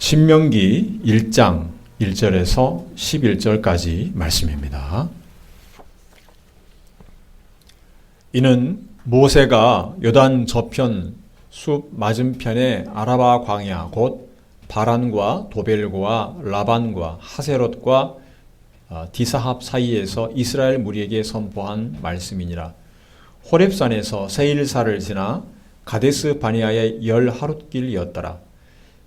신명기 1장 1절에서 11절까지 말씀입니다. 이는 모세가 요단 저편 숲 맞은편의 아라바 광야 곧 바란과 도벨과 라반과 하세롯과 디사합 사이에서 이스라엘 무리에게 선포한 말씀이니라. 호렙산에서 세일사를 지나 가데스 바네아의 10하룻길이었더라.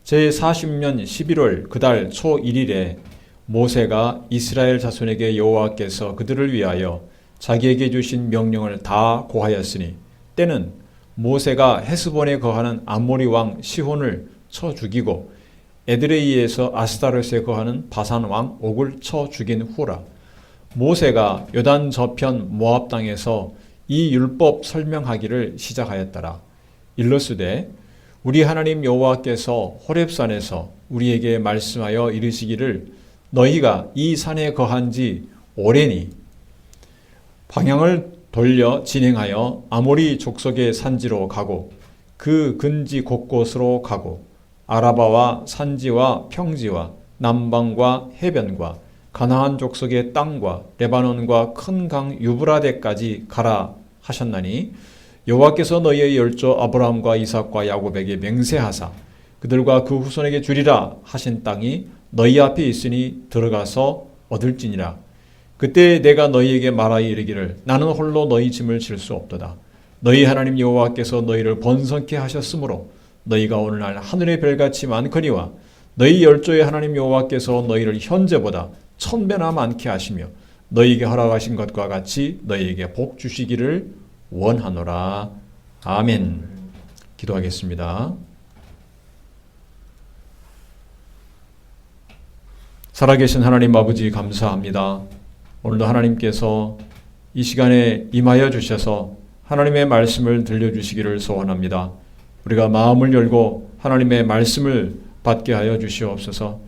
제40년 11월 그달 초 1일에 모세가 이스라엘 자손에게 여호와께서 그들을 위하여 자기에게 주신 명령을 다 고하였으니 때는 모세가 헤스본에 거하는 아모리 왕 시혼을 쳐 죽이고 에드레이에서 아스타롯에 거하는 바산 왕 옥을 쳐 죽인 후라. 모세가 요단 저편 모압 땅에서 이 율법 설명하기를 시작하였더라. 일러스되 우리 하나님 여호와께서 호렙산에서 우리에게 말씀하여 이르시기를 너희가 이 산에 거한 지 오래니 방향을 돌려 진행하여 아모리 족속의 산지로 가고 그 근지 곳곳으로 가고 아라바와 산지와 평지와 남방과 해변과 가나안 족속의 땅과 레바논과 큰 강 유브라데까지 가라 하셨나니 여호와께서 너희의 열조 아브라함과 이삭과 야곱에게 맹세하사 그들과 그 후손에게 주리라 하신 땅이 너희 앞에 있으니 들어가서 얻을지니라. 그때 내가 너희에게 말하여 이르기를 나는 홀로 너희 짐을 질 수 없도다. 너희 하나님 여호와께서 너희를 번성케 하셨으므로 너희가 오늘날 하늘의 별같이 많거니와 너희 열조의 하나님 여호와께서 너희를 현재보다 1000배나 많게 하시며 너희에게 허락하신 것과 같이 너희에게 복 주시기를 원하노라. 아멘. 기도하겠습니다. 살아계신 하나님 아버지 감사합니다. 오늘도 하나님께서 이 시간에 임하여 주셔서 하나님의 말씀을 들려주시기를 소원합니다. 우리가 마음을 열고 하나님의 말씀을 받게 하여 주시옵소서.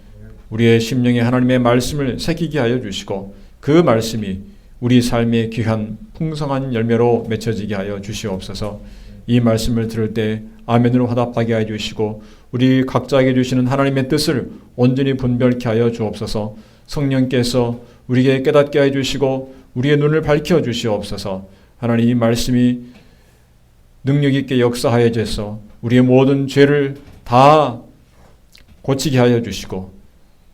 우리의 심령에 하나님의 말씀을 새기게 하여 주시고 그 말씀이 우리 삶의 귀한 풍성한 열매로 맺혀지게 하여 주시옵소서. 이 말씀을 들을 때 아멘으로 화답하게 하여 주시고 우리 각자에게 주시는 하나님의 뜻을 온전히 분별케 하여 주옵소서. 성령께서 우리에게 깨닫게 하여 주시고 우리의 눈을 밝혀 주시옵소서. 하나님 이 말씀이 능력 있게 역사하여 주셔서 우리의 모든 죄를 다 고치게 하여 주시고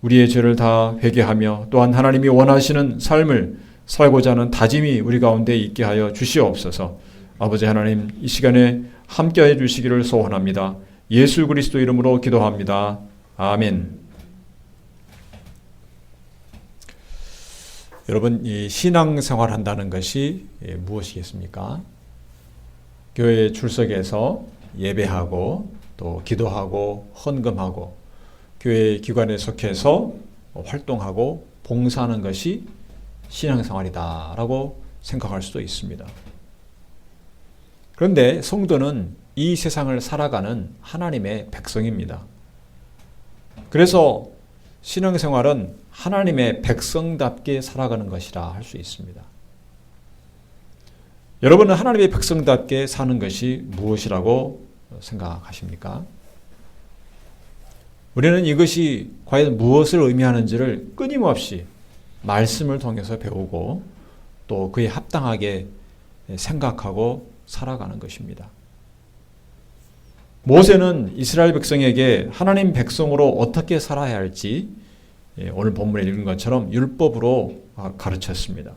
우리의 죄를 다 회개하며 또한 하나님이 원하시는 삶을 살고자 하는 다짐이 우리 가운데 있게 하여 주시옵소서. 아버지 하나님 이 시간에 함께하여 주시기를 소원합니다. 예수 그리스도 이름으로 기도합니다. 아멘. 여러분 이 신앙생활 한다는 것이 무엇이겠습니까? 교회에 출석해서 예배하고 또 기도하고 헌금하고 교회 기관에 속해서 활동하고 봉사하는 것이 신앙생활이다라고 생각할 수도 있습니다. 그런데 성도는 이 세상을 살아가는 하나님의 백성입니다. 그래서 신앙생활은 하나님의 백성답게 살아가는 것이라 할 수 있습니다. 여러분은 하나님의 백성답게 사는 것이 무엇이라고 생각하십니까? 우리는 이것이 과연 무엇을 의미하는지를 끊임없이 말씀을 통해서 배우고 또 그에 합당하게 생각하고 살아가는 것입니다. 모세는 이스라엘 백성에게 하나님 백성으로 어떻게 살아야 할지 오늘 본문에 읽은 것처럼 율법으로 가르쳤습니다.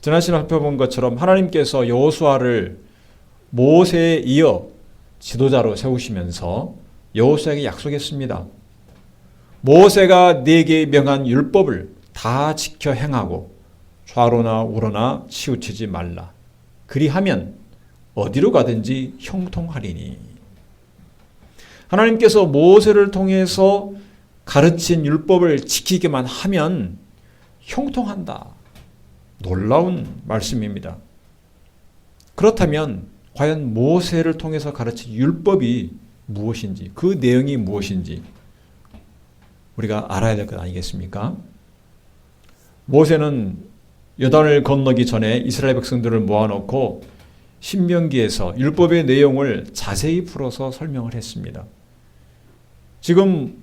지난 시간에 살펴본 것처럼 하나님께서 여호수아를 모세에 이어 지도자로 세우시면서 여호수아에게 약속했습니다. 모세가 네게 명한 율법을 다 지켜 행하고 좌로나 우로나 치우치지 말라. 그리하면 어디로 가든지 형통하리니. 하나님께서 모세를 통해서 가르친 율법을 지키기만 하면 형통한다. 놀라운 말씀입니다. 그렇다면 과연 모세를 통해서 가르친 율법이 무엇인지, 그 내용이 무엇인지 우리가 알아야 될 것 아니겠습니까? 모세는 요단을 건너기 전에 이스라엘 백성들을 모아놓고 신명기에서 율법의 내용을 자세히 풀어서 설명을 했습니다. 지금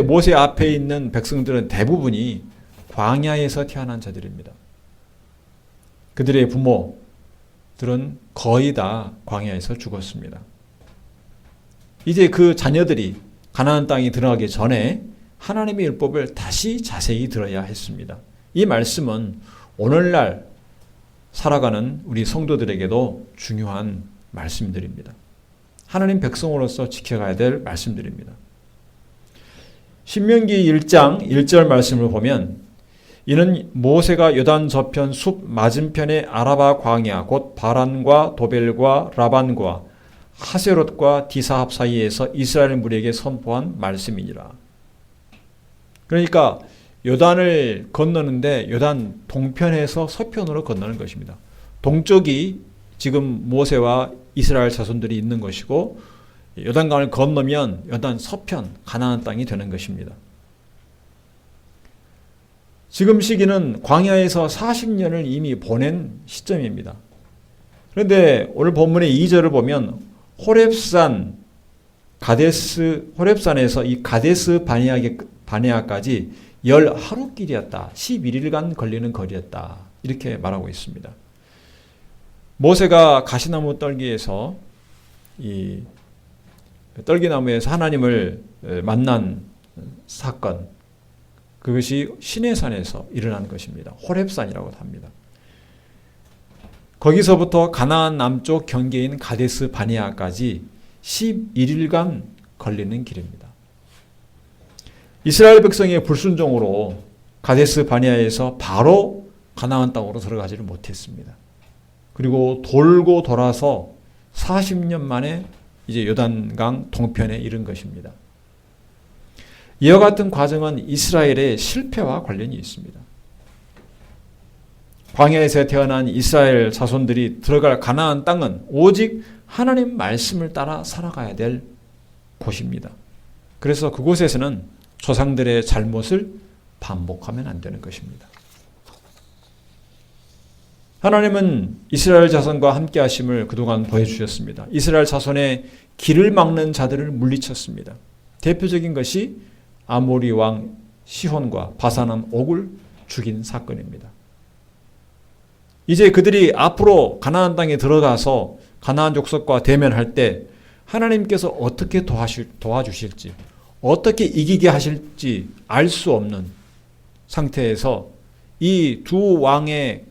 모세 앞에 있는 백성들은 대부분이 광야에서 태어난 자들입니다. 그들의 부모들은 거의 다 광야에서 죽었습니다. 이제 그 자녀들이 가나안 땅에 들어가기 전에 하나님의 율법을 다시 자세히 들어야 했습니다. 이 말씀은 오늘날 살아가는 우리 성도들에게도 중요한 말씀들입니다. 하나님 백성으로서 지켜가야 될 말씀들입니다. 신명기 1장 1절 말씀을 보면 이는 모세가 요단 저편 숲 맞은편의 아라바 광야 곧 바란과 도벨과 라반과 하세롯과 디사합 사이에서 이스라엘 무리에게 선포한 말씀이니라. 그러니까 요단을 건너는데 요단 동편에서 서편으로 건너는 것입니다. 동쪽이 지금 모세와 이스라엘 자손들이 있는 것이고 요단강을 건너면 요단 서편 가나안 땅이 되는 것입니다. 지금 시기는 광야에서 40년을 이미 보낸 시점입니다. 그런데 오늘 본문의 2절을 보면 호렙산에서 이 가데스 바네아까지 10하루길이었다. 11일간 걸리는 거리였다. 이렇게 말하고 있습니다. 모세가 가시나무 떨기에서 이 떨기나무에서 하나님을 만난 사건, 그것이 시내산에서 일어난 것입니다. 호렙산이라고 합니다. 거기서부터 가나안 남쪽 경계인 가데스 바네아까지 11일간 걸리는 길입니다. 이스라엘 백성의 불순종으로 가데스 바네아에서 바로 가나안 땅으로 들어가지를 못했습니다. 그리고 돌고 돌아서 40년 만에 이제 요단강 동편에 이른 것입니다. 이와 같은 과정은 이스라엘의 실패와 관련이 있습니다. 광야에서 태어난 이스라엘 자손들이 들어갈 가나안 땅은 오직 하나님 말씀을 따라 살아가야 될 곳입니다. 그래서 그곳에서는 조상들의 잘못을 반복하면 안 되는 것입니다. 하나님은 이스라엘 자손과 함께 하심을 그동안 보여주셨습니다. 이스라엘 자손의 길을 막는 자들을 물리쳤습니다. 대표적인 것이 아모리 왕 시혼과 바산왕 옥을 죽인 사건입니다. 이제 그들이 앞으로 가나안 땅에 들어가서 가나안 족속과 대면할 때 하나님께서 어떻게 도와주실지, 어떻게 이기게 하실지 알 수 없는 상태에서 이 두 왕과의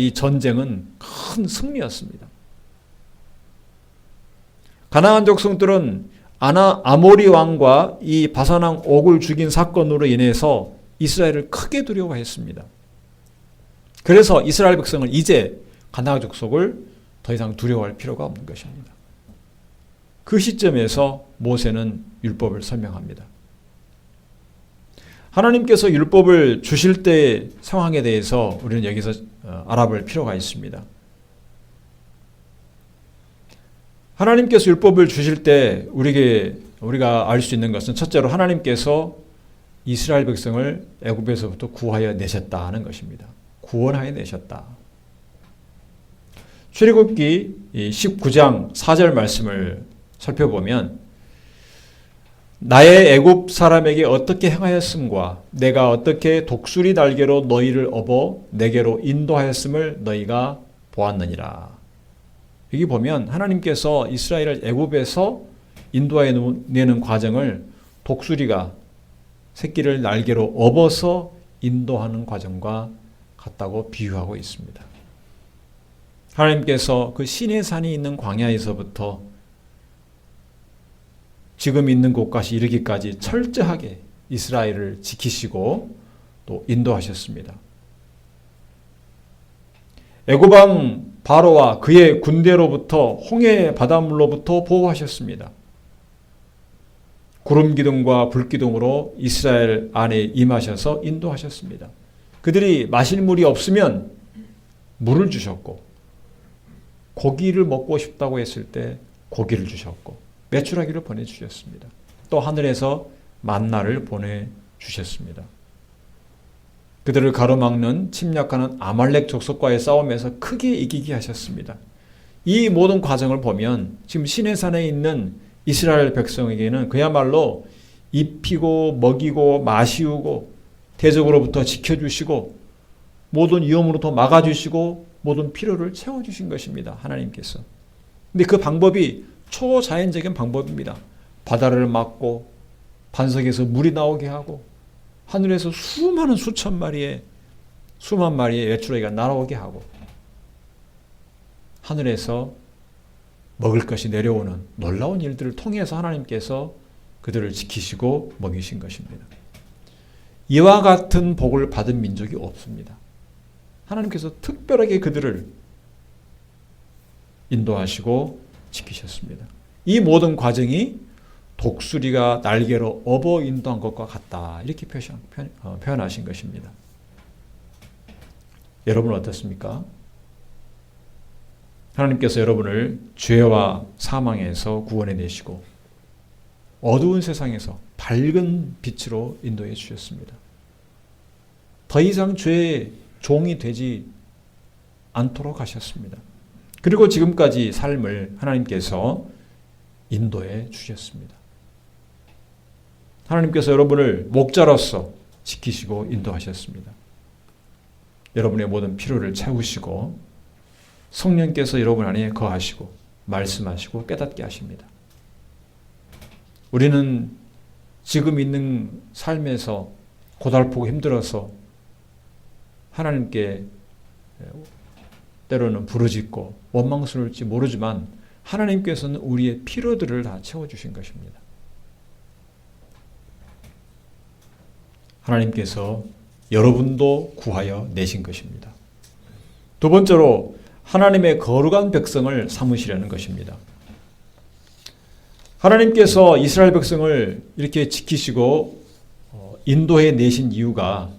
이 전쟁은 큰 승리였습니다. 가나안 족속들은 아모리 왕과 이 바산왕 옥을 죽인 사건으로 인해서 이스라엘을 크게 두려워했습니다. 그래서 이스라엘 백성은 이제 가나안 족속을 더 이상 두려워할 필요가 없는 것입니다. 그 시점에서 모세는 율법을 설명합니다. 하나님께서 율법을 주실 때의 상황에 대해서 우리는 여기서 알아볼 필요가 있습니다. 하나님께서 율법을 주실 때 우리가 알 수 있는 것은 첫째로 하나님께서 이스라엘 백성을 애굽에서부터 구하여 내셨다는 것입니다. 구원하여 내셨다. 출애굽기 19장 4절 말씀을 살펴보면 나의 애굽 사람에게 어떻게 행하였음과 내가 어떻게 독수리 날개로 너희를 업어 내게로 인도하였음을 너희가 보았느니라. 여기 보면 하나님께서 이스라엘을 애굽에서 인도해 내는 과정을 독수리가 새끼를 날개로 업어서 인도하는 과정과 같다고 비유하고 있습니다. 하나님께서 그 시내산이 있는 광야에서부터 지금 있는 곳까지 이르기까지 철저하게 이스라엘을 지키시고 또 인도하셨습니다. 애굽 왕 바로와 그의 군대로부터 홍해 바닷물로부터 보호하셨습니다. 구름 기둥과 불 기둥으로 이스라엘 안에 임하셔서 인도하셨습니다. 그들이 마실 물이 없으면 물을 주셨고 고기를 먹고 싶다고 했을 때 고기를 주셨고 메추라기를 보내주셨습니다. 또 하늘에서 만나를 보내주셨습니다. 그들을 가로막는 침략하는 아말렉 족속과의 싸움에서 크게 이기게 하셨습니다. 이 모든 과정을 보면 지금 시내산에 있는 이스라엘 백성에게는 그야말로 입히고 먹이고 마시우고 대적으로부터 지켜주시고 모든 위험으로부터 막아주시고 모든 필요를 채워주신 것입니다. 하나님께서. 근데 그 방법이 초자연적인 방법입니다. 바다를 막고 반석에서 물이 나오게 하고 하늘에서 수천 마리의 외출애가 날아오게 하고 하늘에서 먹을 것이 내려오는 놀라운 일들을 통해서 하나님께서 그들을 지키시고 먹이신 것입니다. 이와 같은 복을 받은 민족이 없습니다. 하나님께서 특별하게 그들을 인도하시고 지키셨습니다. 이 모든 과정이 독수리가 날개로 업어 인도한 것과 같다. 이렇게 표현하신 것입니다. 여러분은 어떻습니까? 하나님께서 여러분을 죄와 사망에서 구원해 내시고 어두운 세상에서 밝은 빛으로 인도해 주셨습니다. 더 이상 죄의 종이 되지 않도록 하셨습니다. 그리고 지금까지 삶을 하나님께서 인도해 주셨습니다. 하나님께서 여러분을 목자로서 지키시고 인도하셨습니다. 여러분의 모든 필요를 채우시고 성령께서 여러분 안에 거하시고 말씀하시고 깨닫게 하십니다. 우리는 지금 있는 삶에서 고달프고 힘들어서 하나님께 때로는 부르짖고 원망스러울지 모르지만 하나님께서는 우리의 필요들을 다 채워주신 것입니다. 하나님께서 여러분도 구하여 내신 것입니다. 두 번째로 하나님의 거룩한 백성을 삼으시려는 것입니다. 하나님께서 이스라엘 백성을 이렇게 지키시고 인도해 내신 이유가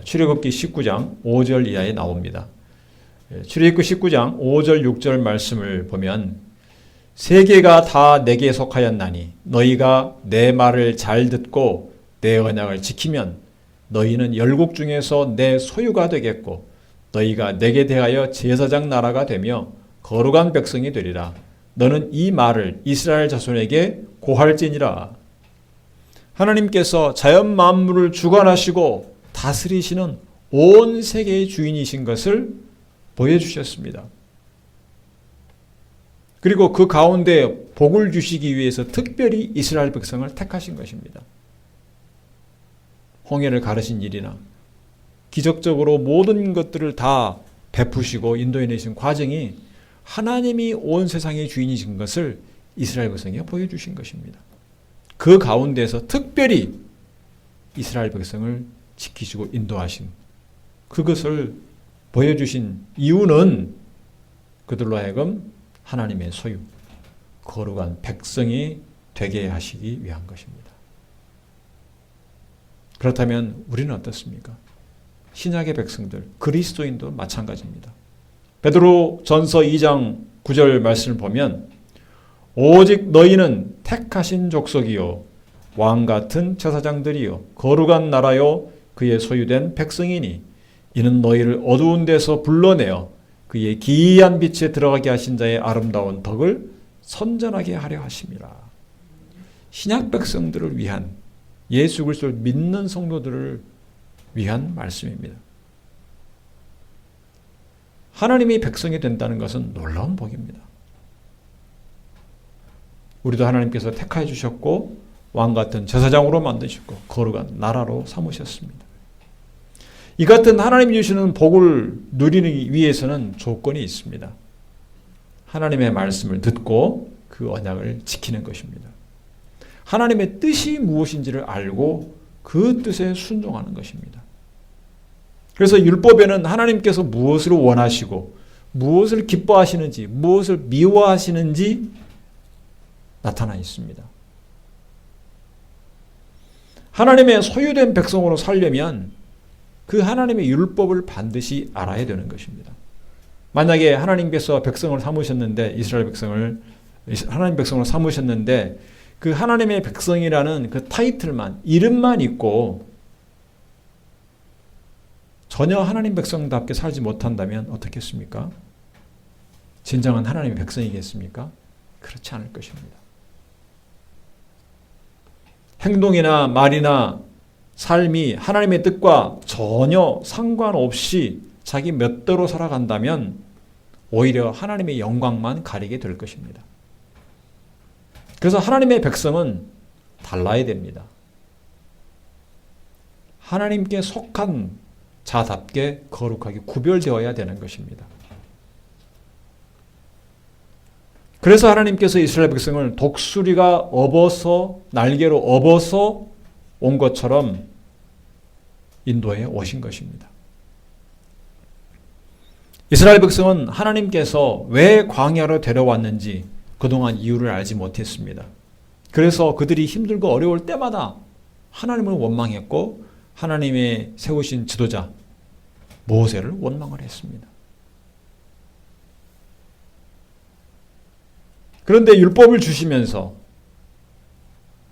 출애굽기 19장 5절 이하에 나옵니다. 출애굽기 19장 5절 6절 말씀을 보면 세계가 다 내게 속하였나니 너희가 내 말을 잘 듣고 내 언약을 지키면 너희는 열국 중에서 내 소유가 되겠고 너희가 내게 대하여 제사장 나라가 되며 거룩한 백성이 되리라. 너는 이 말을 이스라엘 자손에게 고할지니라. 하나님께서 자연 만물을 주관하시고 다스리시는 온 세계의 주인이신 것을 보여주셨습니다. 그리고 그 가운데 복을 주시기 위해서 특별히 이스라엘 백성을 택하신 것입니다. 홍해를 가르신 일이나 기적적으로 모든 것들을 다 베푸시고 인도해 내신 과정이 하나님이 온 세상의 주인이신 것을 이스라엘 백성에게 보여주신 것입니다. 그 가운데서 특별히 이스라엘 백성을 지키시고 인도하신 그것을 보여주신 이유는 그들로 하여금 하나님의 소유, 거룩한 백성이 되게 하시기 위한 것입니다. 그렇다면 우리는 어떻습니까? 신약의 백성들, 그리스도인도 마찬가지입니다. 베드로 전서 2장 9절 말씀을 보면 오직 너희는 택하신 족속이요 왕 같은 제사장들이요 거룩한 나라요 그의 소유된 백성이니 이는 너희를 어두운 데서 불러내어 그의 기이한 빛에 들어가게 하신 자의 아름다운 덕을 선전하게 하려 하심이라. 신약 백성들을 위한 예수 그리스도를 믿는 성도들을 위한 말씀입니다. 하나님의 백성이 된다는 것은 놀라운 복입니다. 우리도 하나님께서 택하여 주셨고 왕 같은 제사장으로 만드셨고 거룩한 나라로 삼으셨습니다. 이 같은 하나님이 주시는 복을 누리기 위해서는 조건이 있습니다. 하나님의 말씀을 듣고 그 언약을 지키는 것입니다. 하나님의 뜻이 무엇인지를 알고 그 뜻에 순종하는 것입니다. 그래서 율법에는 하나님께서 무엇을 원하시고 무엇을 기뻐하시는지 무엇을 미워하시는지 나타나 있습니다. 하나님의 소유된 백성으로 살려면 그 하나님의 율법을 반드시 알아야 되는 것입니다. 만약에 하나님께서 백성을 삼으셨는데 이스라엘 백성을 하나님 백성으로 삼으셨는데 그 하나님의 백성이라는 그 타이틀만 이름만 있고 전혀 하나님 백성답게 살지 못한다면 어떻겠습니까? 진정한 하나님의 백성이겠습니까? 그렇지 않을 것입니다. 행동이나 말이나 삶이 하나님의 뜻과 전혀 상관없이 자기 멋대로 살아간다면 오히려 하나님의 영광만 가리게 될 것입니다. 그래서 하나님의 백성은 달라야 됩니다. 하나님께 속한 자답게 거룩하게 구별되어야 되는 것입니다. 그래서 하나님께서 이스라엘 백성을 독수리가 업어서 날개로 업어서 온 것처럼 인도에 오신 것입니다. 이스라엘 백성은 하나님께서 왜 광야로 데려왔는지 그동안 이유를 알지 못했습니다. 그래서 그들이 힘들고 어려울 때마다 하나님을 원망했고 하나님의 세우신 지도자 모세를 원망을 했습니다. 그런데 율법을 주시면서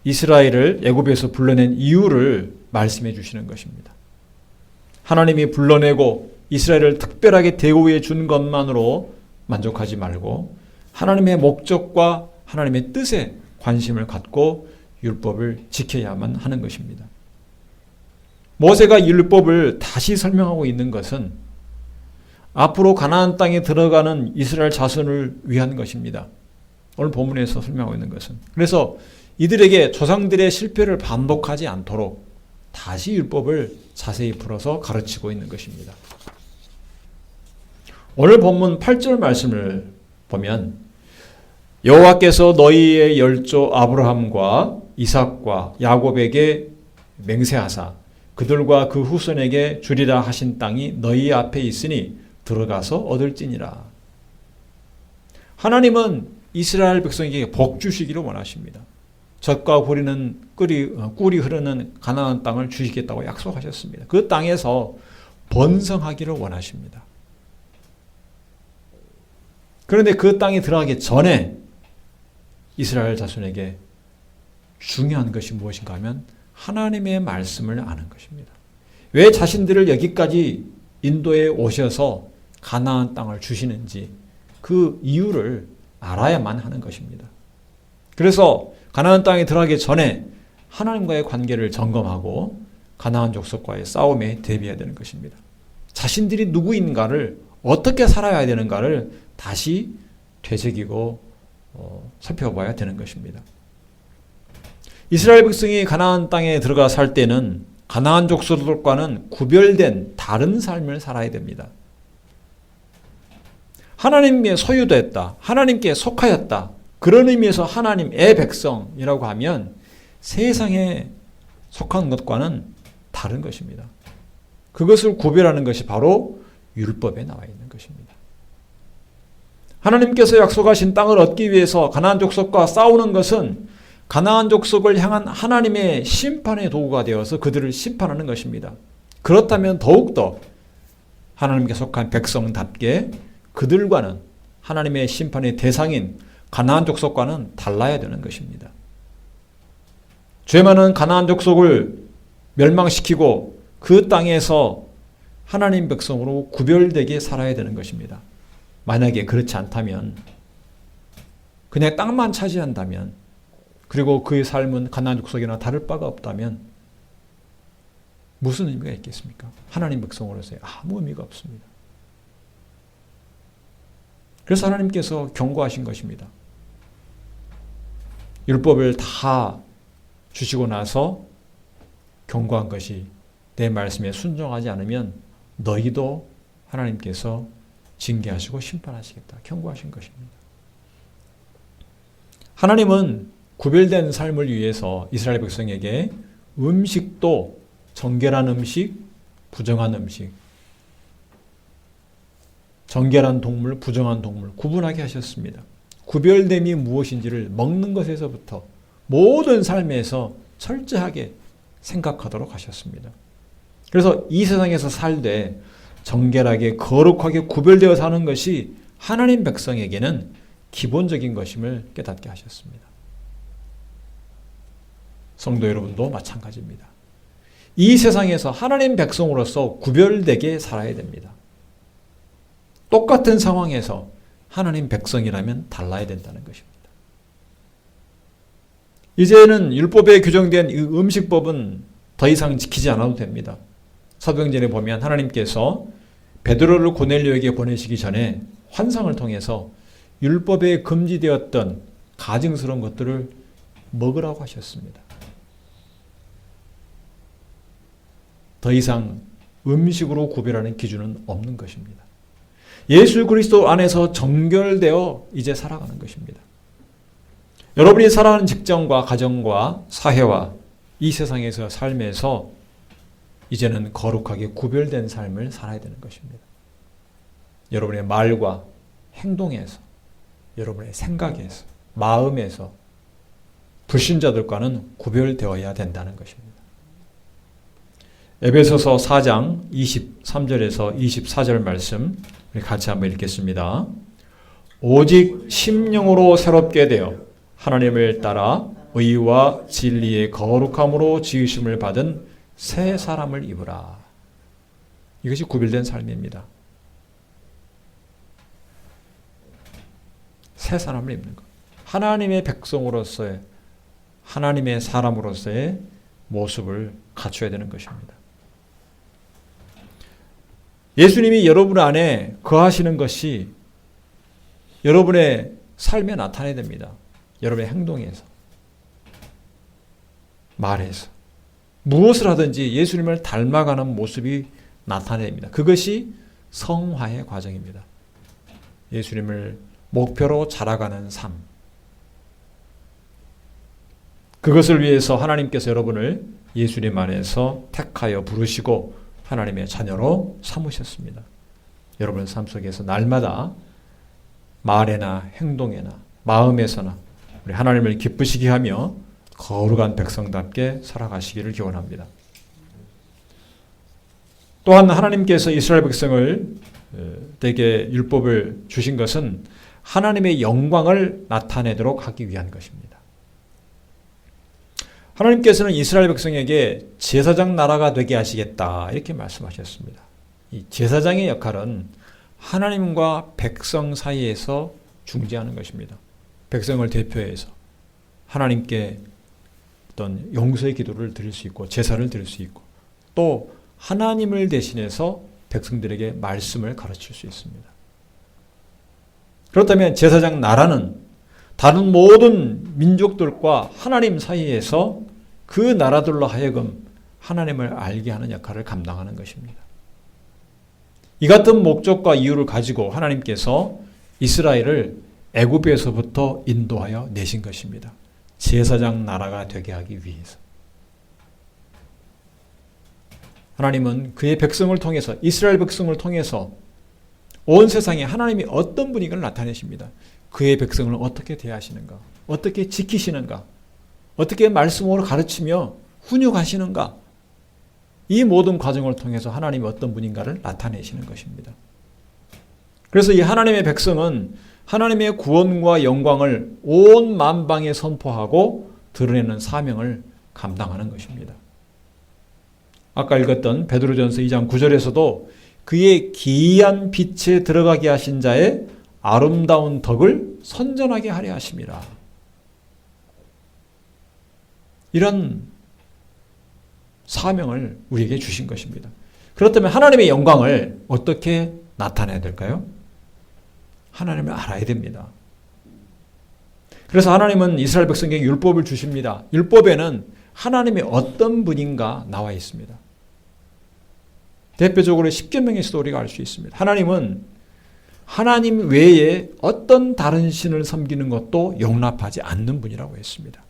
이스라엘을 애굽에서 불러낸 이유를 말씀해 주시는 것입니다. 하나님이 불러내고 이스라엘을 특별하게 대우해 준 것만으로 만족하지 말고 하나님의 목적과 하나님의 뜻에 관심을 갖고 율법을 지켜야만 하는 것입니다. 모세가 율법을 다시 설명하고 있는 것은 앞으로 가나안 땅에 들어가는 이스라엘 자손을 위한 것입니다. 오늘 본문에서 설명하고 있는 것은. 그래서 이들에게 조상들의 실패를 반복하지 않도록 다시 율법을 자세히 풀어서 가르치고 있는 것입니다. 오늘 본문 8절 말씀을 보면 여호와께서 너희의 열조 아브라함과 이삭과 야곱에게 맹세하사 그들과 그 후손에게 주리라 하신 땅이 너희 앞에 있으니 들어가서 얻을지니라. 하나님은 이스라엘 백성에게 복 주시기를 원하십니다. 젖과 꿀이 흐르는 가나안 땅을 주시겠다고 약속하셨습니다. 그 땅에서 번성하기를 원하십니다. 그런데 그 땅에 들어가기 전에 이스라엘 자손에게 중요한 것이 무엇인가 하면 하나님의 말씀을 아는 것입니다. 왜 자신들을 여기까지 인도에 오셔서 가나안 땅을 주시는지 그 이유를 알아야만 하는 것입니다. 그래서 가나안 땅에 들어가기 전에 하나님과의 관계를 점검하고 가나안 족속과의 싸움에 대비해야 되는 것입니다. 자신들이 누구인가를 어떻게 살아야 되는가를 다시 되새기고 살펴봐야 되는 것입니다. 이스라엘 백성이 가나안 땅에 들어가 살 때는 가나안 족속들과는 구별된 다른 삶을 살아야 됩니다. 하나님께 소유됐다, 하나님께 속하였다, 그런 의미에서 하나님의 백성이라고 하면 세상에 속한 것과는 다른 것입니다. 그것을 구별하는 것이 바로 율법에 나와 있는 것입니다. 하나님께서 약속하신 땅을 얻기 위해서 가나안 족속과 싸우는 것은 가나안 족속을 향한 하나님의 심판의 도구가 되어서 그들을 심판하는 것입니다. 그렇다면 더욱더 하나님께 속한 백성답게 그들과는 하나님의 심판의 대상인 가나안 족속과는 달라야 되는 것입니다. 죄 많은 가나안 족속을 멸망시키고 그 땅에서 하나님 백성으로 구별되게 살아야 되는 것입니다. 만약에 그렇지 않다면 그냥 땅만 차지한다면 그리고 그의 삶은 가나안 족속이나 다를 바가 없다면 무슨 의미가 있겠습니까? 하나님 백성으로서의 아무 의미가 없습니다. 그래서 하나님께서 경고하신 것입니다. 율법을 다 주시고 나서 경고한 것이 내 말씀에 순종하지 않으면 너희도 하나님께서 징계하시고 심판하시겠다. 경고하신 것입니다. 하나님은 구별된 삶을 위해서 이스라엘 백성에게 음식도 정결한 음식, 부정한 음식, 정결한 동물, 부정한 동물 구분하게 하셨습니다. 구별됨이 무엇인지를 먹는 것에서부터 모든 삶에서 철저하게 생각하도록 하셨습니다. 그래서 이 세상에서 살되 정결하게 거룩하게 구별되어 사는 것이 하나님 백성에게는 기본적인 것임을 깨닫게 하셨습니다. 성도 여러분도 마찬가지입니다. 이 세상에서 하나님 백성으로서 구별되게 살아야 됩니다. 똑같은 상황에서 하나님 백성이라면 달라야 된다는 것입니다. 이제는 율법에 규정된 이 음식법은 더 이상 지키지 않아도 됩니다. 사도행전에 보면 하나님께서 베드로를 고넬료에게 보내시기 전에 환상을 통해서 율법에 금지되었던 가증스러운 것들을 먹으라고 하셨습니다. 더 이상 음식으로 구별하는 기준은 없는 것입니다. 예수 그리스도 안에서 정결되어 이제 살아가는 것입니다. 여러분이 살아가는 직장과 가정과 사회와 이 세상에서 삶에서 이제는 거룩하게 구별된 삶을 살아야 되는 것입니다. 여러분의 말과 행동에서, 여러분의 생각에서, 마음에서 불신자들과는 구별되어야 된다는 것입니다. 에베소서 4장 23절에서 24절 말씀 우리 같이 한번 읽겠습니다. 오직 심령으로 새롭게 되어 하나님을 따라 의와 진리의 거룩함으로 지으심을 받은 새 사람을 입으라. 이것이 구별된 삶입니다. 새 사람을 입는 것. 하나님의 백성으로서의, 하나님의 사람으로서의 모습을 갖춰야 되는 것입니다. 예수님이 여러분 안에 거하시는 것이 여러분의 삶에 나타나야 됩니다. 여러분의 행동에서, 말에서. 무엇을 하든지 예수님을 닮아가는 모습이 나타나야 됩니다. 그것이 성화의 과정입니다. 예수님을 목표로 자라가는 삶. 그것을 위해서 하나님께서 여러분을 예수님 안에서 택하여 부르시고 하나님의 자녀로 삼으셨습니다. 여러분의 삶 속에서 날마다 말에나 행동에나 마음에서나 우리 하나님을 기쁘시게 하며 거룩한 백성답게 살아가시기를 기원합니다. 또한 하나님께서 이스라엘 백성을 되게 율법을 주신 것은 하나님의 영광을 나타내도록 하기 위한 것입니다. 하나님께서는 이스라엘 백성에게 제사장 나라가 되게 하시겠다 이렇게 말씀하셨습니다. 이 제사장의 역할은 하나님과 백성 사이에서 중재하는 것입니다. 백성을 대표해서 하나님께 어떤 용서의 기도를 드릴 수 있고 제사를 드릴 수 있고 또 하나님을 대신해서 백성들에게 말씀을 가르칠 수 있습니다. 그렇다면 제사장 나라는 다른 모든 민족들과 하나님 사이에서 그 나라들로 하여금 하나님을 알게 하는 역할을 감당하는 것입니다. 이 같은 목적과 이유를 가지고 하나님께서 이스라엘을 애굽에서부터 인도하여 내신 것입니다. 제사장 나라가 되게 하기 위해서. 하나님은 그의 백성을 통해서 이스라엘 백성을 통해서 온 세상에 하나님이 어떤 분인가를 나타내십니다. 그의 백성을 어떻게 대하시는가, 어떻게 지키시는가, 어떻게 말씀으로 가르치며 훈육하시는가, 이 모든 과정을 통해서 하나님이 어떤 분인가를 나타내시는 것입니다. 그래서 이 하나님의 백성은 하나님의 구원과 영광을 온 만방에 선포하고 드러내는 사명을 감당하는 것입니다. 아까 읽었던 베드로전서 2장 9절에서도 그의 기이한 빛에 들어가게 하신 자의 아름다운 덕을 선전하게 하려 하심이라. 이런 사명을 우리에게 주신 것입니다. 그렇다면 하나님의 영광을 어떻게 나타내야 될까요? 하나님을 알아야 됩니다. 그래서 하나님은 이스라엘 백성에게 율법을 주십니다. 율법에는 하나님이 어떤 분인가 나와 있습니다. 대표적으로 십계명에서도 우리가 알 수 있습니다. 하나님은 하나님 외에 어떤 다른 신을 섬기는 것도 용납하지 않는 분이라고 했습니다.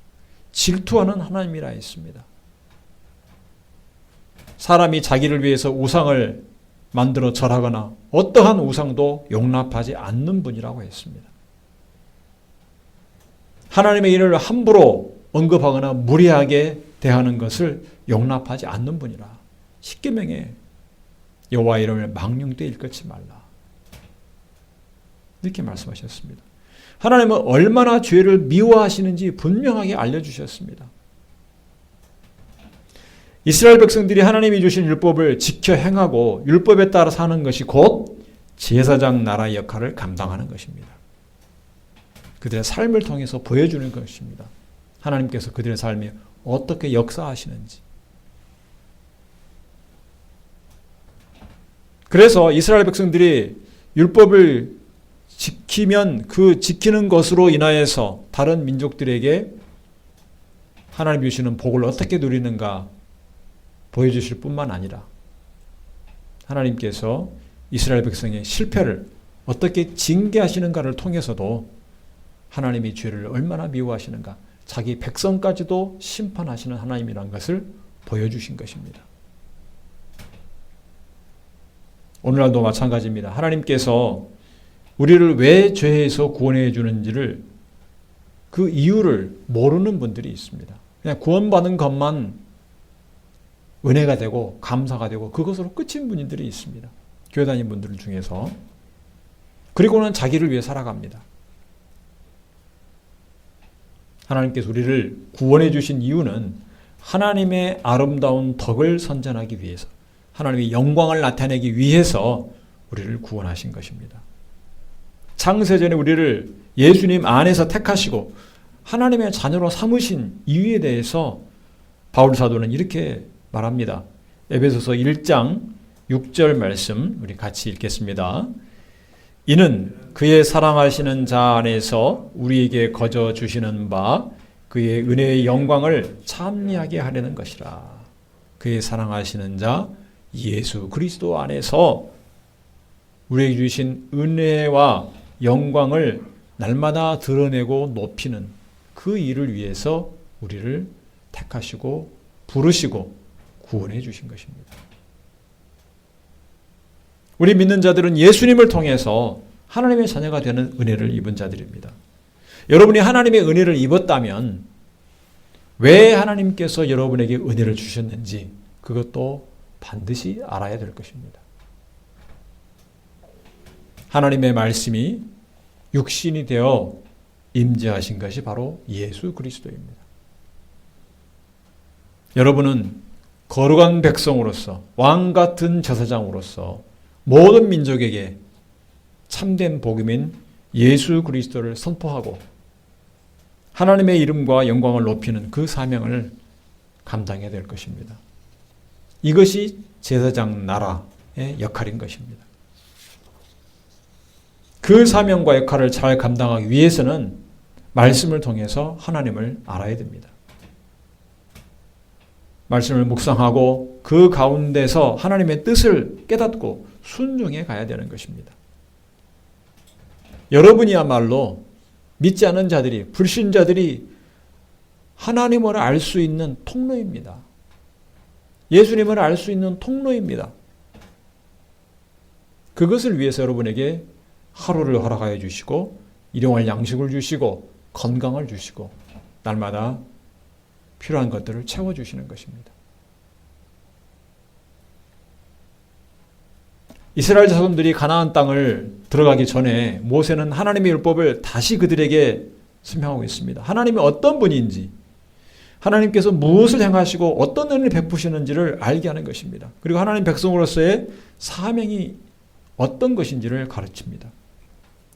질투하는 하나님이라 했습니다. 사람이 자기를 위해서 우상을 만들어 절하거나 어떠한 우상도 용납하지 않는 분이라고 했습니다. 하나님의 일을 함부로 언급하거나 무례하게 대하는 것을 용납하지 않는 분이라. 십계명에 여호와 이름을 망령되이 일컫지 말라. 이렇게 말씀하셨습니다. 하나님은 얼마나 죄를 미워하시는지 분명하게 알려주셨습니다. 이스라엘 백성들이 하나님이 주신 율법을 지켜 행하고 율법에 따라 사는 것이 곧 제사장 나라의 역할을 감당하는 것입니다. 그들의 삶을 통해서 보여주는 것입니다. 하나님께서 그들의 삶에 어떻게 역사하시는지. 그래서 이스라엘 백성들이 율법을 지키면 그 지키는 것으로 인하여서 다른 민족들에게 하나님 주시는 복을 어떻게 누리는가 보여주실 뿐만 아니라 하나님께서 이스라엘 백성의 실패를 어떻게 징계하시는가를 통해서도 하나님이 죄를 얼마나 미워하시는가, 자기 백성까지도 심판하시는 하나님이라는 것을 보여주신 것입니다. 오늘날도 마찬가지입니다. 하나님께서 우리를 왜 죄에서 구원해 주는지를 그 이유를 모르는 분들이 있습니다. 그냥 구원받은 것만 은혜가 되고 감사가 되고 그것으로 끝인 분들이 있습니다. 교회 다니는 분들 중에서. 그리고는 자기를 위해 살아갑니다. 하나님께서 우리를 구원해 주신 이유는 하나님의 아름다운 덕을 선전하기 위해서, 하나님의 영광을 나타내기 위해서 우리를 구원하신 것입니다. 창세전에 우리를 예수님 안에서 택하시고 하나님의 자녀로 삼으신 이유에 대해서 바울 사도는 이렇게 말합니다. 에베소서 1장 6절 말씀 우리 같이 읽겠습니다. 이는 그의 사랑하시는 자 안에서 우리에게 거저 주시는 바 그의 은혜의 영광을 찬미하게 하려는 것이라. 그의 사랑하시는 자 예수 그리스도 안에서 우리에게 주신 은혜와 영광을 날마다 드러내고 높이는 그 일을 위해서 우리를 택하시고 부르시고 구원해 주신 것입니다. 우리 믿는 자들은 예수님을 통해서 하나님의 자녀가 되는 은혜를 입은 자들입니다. 여러분이 하나님의 은혜를 입었다면 왜 하나님께서 여러분에게 은혜를 주셨는지 그것도 반드시 알아야 될 것입니다. 하나님의 말씀이 육신이 되어 임재하신 것이 바로 예수 그리스도입니다. 여러분은 거룩한 백성으로서 왕 같은 제사장으로서 모든 민족에게 참된 복음인 예수 그리스도를 선포하고 하나님의 이름과 영광을 높이는 그 사명을 감당해야 될 것입니다. 이것이 제사장 나라의 역할인 것입니다. 그 사명과 역할을 잘 감당하기 위해서는 말씀을 통해서 하나님을 알아야 됩니다. 말씀을 묵상하고 그 가운데서 하나님의 뜻을 깨닫고 순종해 가야 되는 것입니다. 여러분이야말로 믿지 않는 자들이, 불신자들이 하나님을 알 수 있는 통로입니다. 예수님을 알 수 있는 통로입니다. 그것을 위해서 여러분에게 하루를 허락하여 주시고 일용할 양식을 주시고 건강을 주시고 날마다 필요한 것들을 채워주시는 것입니다. 이스라엘 자손들이 가나안 땅을 들어가기 전에 모세는 하나님의 율법을 다시 그들에게 설명하고 있습니다. 하나님이 어떤 분인지, 하나님께서 무엇을 행하시고 어떤 은혜를 베푸시는지를 알게 하는 것입니다. 그리고 하나님 백성으로서의 사명이 어떤 것인지를 가르칩니다.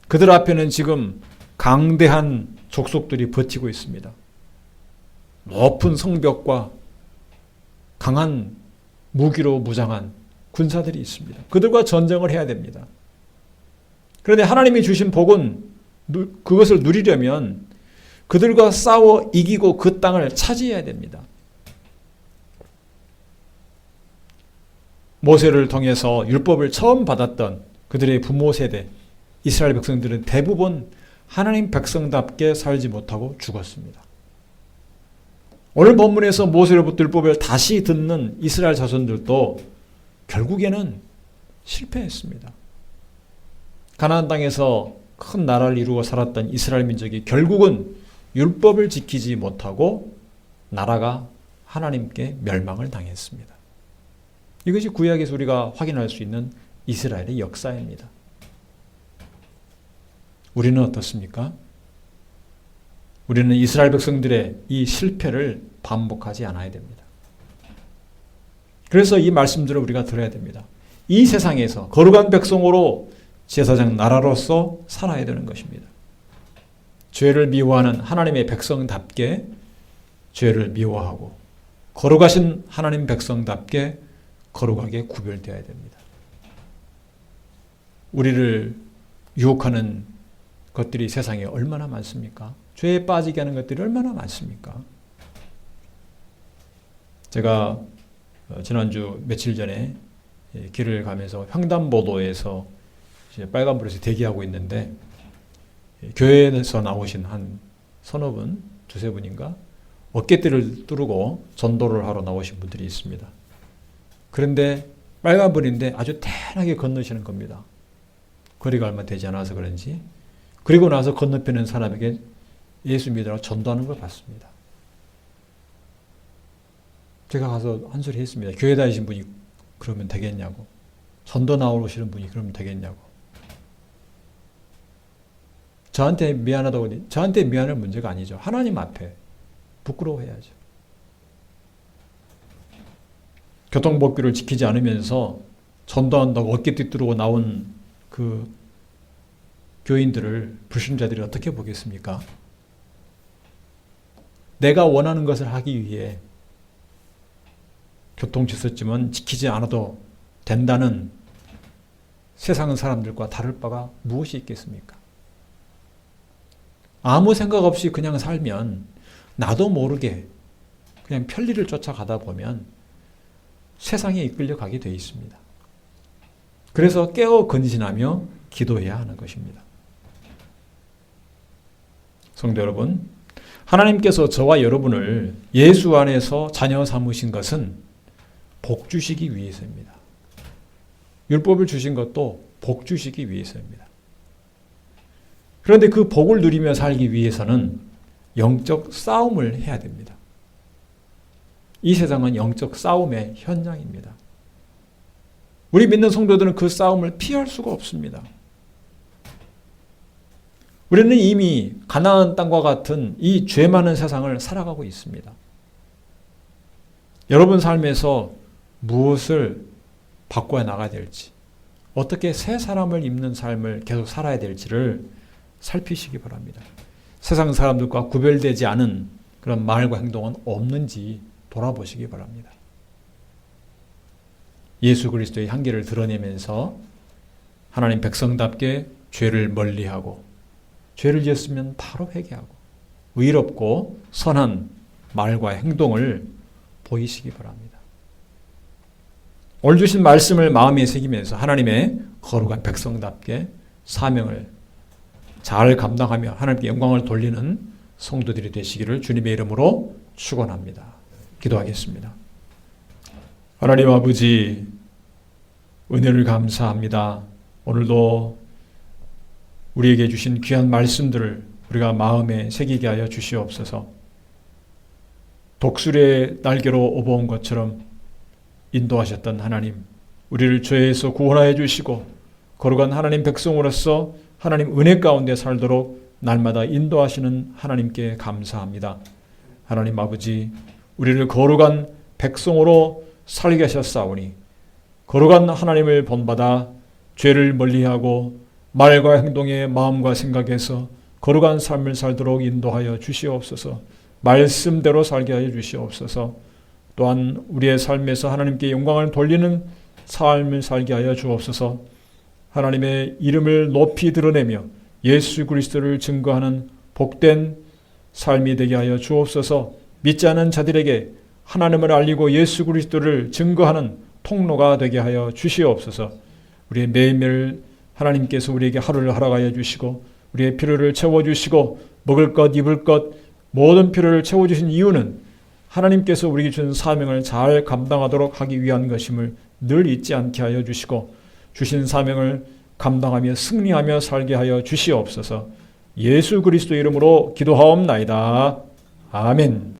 그들 앞에는 지금 강대한 족속들이 버티고 있습니다. 높은 성벽과 강한 무기로 무장한 군사들이 있습니다. 그들과 전쟁을 해야 됩니다. 그런데 하나님이 주신 복은 그것을 누리려면 그들과 싸워 이기고 그 땅을 차지해야 됩니다. 모세를 통해서 율법을 처음 받았던 그들의 부모 세대 이스라엘 백성들은 대부분 하나님 백성답게 살지 못하고 죽었습니다. 오늘 본문에서 모세로부터 율법을 다시 듣는 이스라엘 자손들도 결국에는 실패했습니다. 가나안 땅에서 큰 나라를 이루어 살았던 이스라엘 민족이 결국은 율법을 지키지 못하고 나라가 하나님께 멸망을 당했습니다. 이것이 구약에서 우리가 확인할 수 있는 이스라엘의 역사입니다. 우리는 어떻습니까? 우리는 이스라엘 백성들의 이 실패를 반복하지 않아야 됩니다. 그래서 이 말씀들을 우리가 들어야 됩니다. 이 세상에서 거룩한 백성으로 제사장 나라로서 살아야 되는 것입니다. 죄를 미워하는 하나님의 백성답게 죄를 미워하고 거룩하신 하나님 백성답게 거룩하게 구별되어야 됩니다. 우리를 유혹하는 것들이 세상에 얼마나 많습니까? 죄에 빠지게 하는 것들이 얼마나 많습니까? 제가 지난주 며칠 전에 길을 가면서 횡단보도에서 빨간불에서 대기하고 있는데 교회에서 나오신 한 서너 분, 두세 분인가 어깨띠를 뚫고 전도를 하러 나오신 분들이 있습니다. 그런데 빨간불인데 아주 태연하게 건너시는 겁니다. 거리가 얼마 되지 않아서 그런지. 그리고 나서 건너편에 사람에게 예수 믿으라고 전도하는 걸 봤습니다. 제가 가서 한 소리 했습니다. 교회 다니신 분이 그러면 되겠냐고. 전도 나오시는 분이 그러면 되겠냐고. 저한테 미안하다고, 저한테 미안할 문제가 아니죠. 하나님 앞에 부끄러워해야죠. 교통법규를 지키지 않으면서 전도한다고 어깨 뒤뚫고 나온 그 교인들을 불신자들이 어떻게 보겠습니까? 내가 원하는 것을 하기 위해 교통질서쯤은 지키지 않아도 된다는 세상 사람들과 다를 바가 무엇이 있겠습니까? 아무 생각 없이 그냥 살면 나도 모르게 그냥 편리를 쫓아가다 보면 세상에 이끌려 가게 되어 있습니다. 그래서 깨어 근신하며 기도해야 하는 것입니다. 성도 여러분, 하나님께서 저와 여러분을 예수 안에서 자녀 삼으신 것은 복 주시기 위해서입니다. 율법을 주신 것도 복 주시기 위해서입니다. 그런데 그 복을 누리며 살기 위해서는 영적 싸움을 해야 됩니다. 이 세상은 영적 싸움의 현장입니다. 우리 믿는 성도들은 그 싸움을 피할 수가 없습니다. 우리는 이미 가나안 땅과 같은 이 죄 많은 세상을 살아가고 있습니다. 여러분 삶에서 무엇을 바꿔 나가야 될지, 어떻게 새 사람을 입는 삶을 계속 살아야 될지를 살피시기 바랍니다. 세상 사람들과 구별되지 않은 그런 말과 행동은 없는지 돌아보시기 바랍니다. 예수 그리스도의 향기를 드러내면서 하나님 백성답게 죄를 멀리하고 죄를 지었으면 바로 회개하고 의롭고 선한 말과 행동을 보이시기 바랍니다. 오늘 주신 말씀을 마음에 새기면서 하나님의 거룩한 백성답게 사명을 잘 감당하며 하나님께 영광을 돌리는 성도들이 되시기를 주님의 이름으로 축원합니다. 기도하겠습니다. 하나님 아버지, 은혜를 감사합니다. 오늘도 우리에게 주신 귀한 말씀들을 우리가 마음에 새기게 하여 주시옵소서. 독수리의 날개로 업어온 것처럼 인도하셨던 하나님, 우리를 죄에서 구원하여 주시고 거룩한 하나님 백성으로서 하나님 은혜 가운데 살도록 날마다 인도하시는 하나님께 감사합니다. 하나님 아버지, 우리를 거룩한 백성으로 살게 하셨사오니 거룩한 하나님을 본받아 죄를 멀리하고 말과 행동에 마음과 생각에서 거룩한 삶을 살도록 인도하여 주시옵소서. 말씀대로 살게 하여 주시옵소서. 또한 우리의 삶에서 하나님께 영광을 돌리는 삶을 살게 하여 주옵소서. 하나님의 이름을 높이 드러내며 예수 그리스도를 증거하는 복된 삶이 되게 하여 주옵소서. 믿지 않은 자들에게 하나님을 알리고 예수 그리스도를 증거하는 통로가 되게 하여 주시옵소서. 우리의 매일매일 하나님께서 우리에게 하루를 허락하여 주시고 우리의 필요를 채워주시고 먹을 것 입을 것 모든 필요를 채워주신 이유는 하나님께서 우리에게 준 사명을 잘 감당하도록 하기 위한 것임을 늘 잊지 않게 하여 주시고 주신 사명을 감당하며 승리하며 살게 하여 주시옵소서. 예수 그리스도 이름으로 기도하옵나이다. 아멘.